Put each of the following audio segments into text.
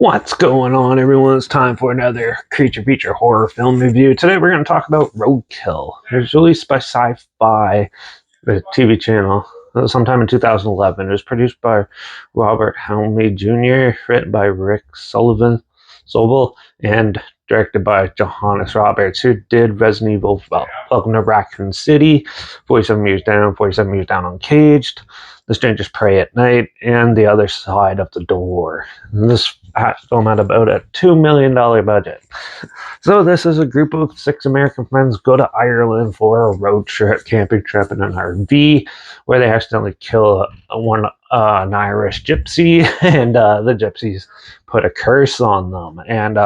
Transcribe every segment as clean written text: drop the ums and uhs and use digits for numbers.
What's going on, everyone? It's time for another creature feature horror film review. Today we're going to talk about Roadkill. It was released by Sci-Fi, the TV channel, sometime in 2011. It was produced by Robert Helmy Jr., written by Rick Sobel, and directed by Johannes Roberts, who did Resident Evil, Welcome to Raccoon City, 47 Years Down, 47 Years Down Uncaged, The Strangers Prey at Night, and The Other Side of the Door. And this film had about a $2 million budget. So this is a group of 6 American friends go to Ireland for a road trip, camping trip in an RV, where they accidentally kill an Irish gypsy, and the gypsies put a curse on them. And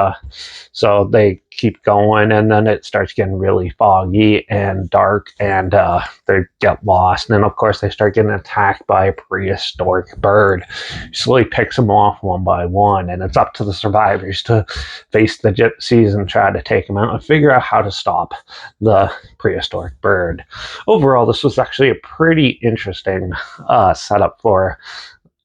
so they keep going, and then it starts getting really foggy and dark, and they get lost. And then, of course, they start getting attacked by a prehistoric bird. Slowly picks them off one by one, and it's up to the survivors to face the gypsies and try to take them out and figure out how to stop the prehistoric bird. Overall, this was actually a pretty interesting setup for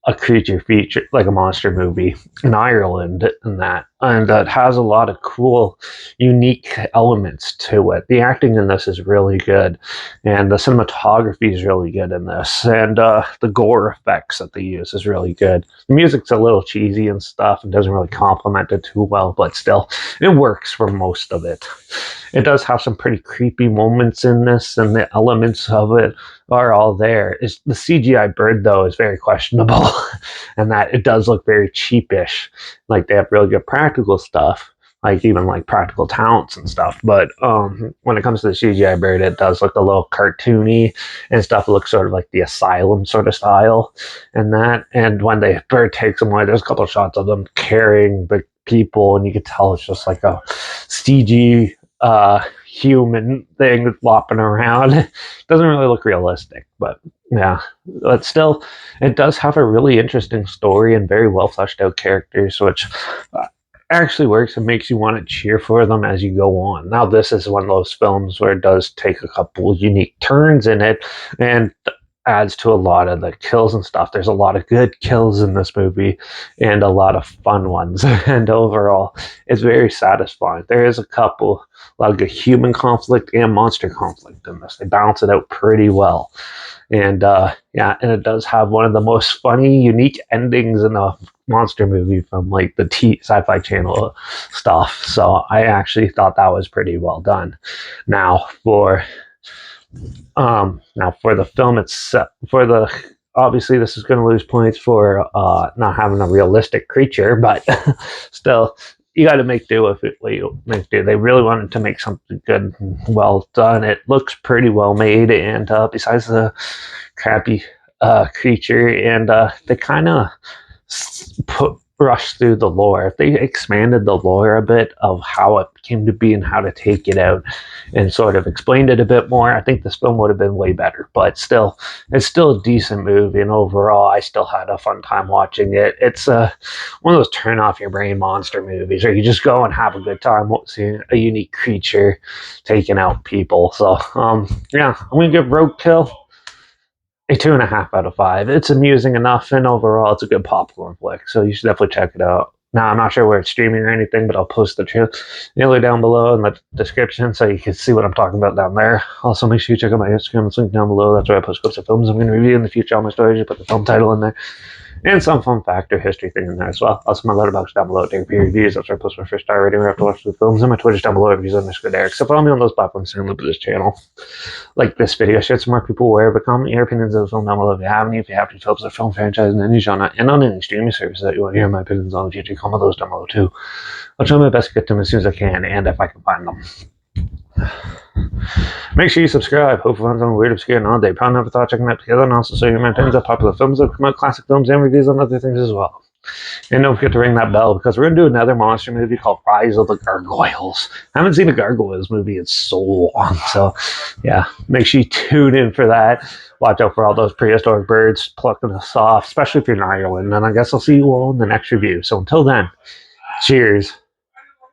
a creature feature, like a monster movie in Ireland, and it has a lot of cool, unique elements to it. The acting in this is really good, and the cinematography is really good in this, and the gore effects that they use is really good. The music's a little cheesy and stuff, and doesn't really complement it too well, but still, it works for most of it. It does have some pretty creepy moments in this, and the elements of it are all there. The CGI bird, though, is very questionable, and that it does look very cheapish. Like, they have really good practical stuff, like even like practical talents and stuff, but when it comes to the CGI bird, it does look a little cartoony and stuff. It looks sort of like the Asylum sort of style, and when the bird takes them away, there's a couple of shots of them carrying the people, and you can tell it's just like a CG human thing flopping around. It doesn't really look realistic, but yeah, but still, it does have a really interesting story and very well fleshed out characters, which actually works and makes you want to cheer for them as you go on. Now, this is one of those films where it does take a couple unique turns in it, and adds to a lot of the kills and stuff. There's a lot of good kills in this movie and a lot of fun ones, and overall it's very satisfying. There is a lot of good human conflict and monster conflict in this. They balance it out pretty well, and and it does have one of the most funny, unique endings in a monster movie from like the Sci-Fi Channel stuff. So I actually thought that was pretty well done. Now for the film itself, obviously this is going to lose points for not having a realistic creature, but still, you got to make do with it. What you make do. They really wanted to make something good and well done. It looks pretty well made, and besides the crappy creature, and they kind of rush through the lore. If they expanded the lore a bit of how it came to be and how to take it out and sort of explained it a bit more, I think this film would have been way better. But still, it's still a decent movie, and overall, I still had a fun time watching it. It's one of those turn off your brain monster movies where you just go and have a good time seeing a unique creature taking out people. So, yeah, I'm going to give Roadkill a 2.5 out of 5. It's amusing enough, and overall, it's a good popcorn flick. So you should definitely check it out. Now, I'm not sure where it's streaming or anything, but I'll post the trailer down below in the description so you can see what I'm talking about down there. Also, make sure you check out my Instagram. It's linked down below. That's where I post clips of films I'm going to review in the future. All my stories, you put the film title in there, and some fun fact or history thing in there as well. Also, my Letterbox down below, Derek P reviews. That's where I post my first star rating where I have to watch the films, and my Twitter's down below, reviews _ Derek. So follow me on those platforms and look at this channel. Like this video, share some more people aware, but comment your opinions of the film down below if you have any. If you have any films or film franchise in any genre and on any streaming service that you want to hear my opinions on in the future, comment those down below too. I'll try my best to get to them as soon as I can, and if I can find them. Make sure you subscribe. Hope you find something weird, obscure, and all day. Probably never thought checking out together, and also show you my opinions of popular films that come out, classic films, and reviews on other things as well. And don't forget to ring that bell, because we're going to do another monster movie called Rise of the Gargoyles. I haven't seen a Gargoyles movie in so long, so yeah, make sure you tune in for that. Watch out for all those prehistoric birds plucking us off, especially if you're in Ireland. And I guess I'll see you all in the next review. So until then, cheers.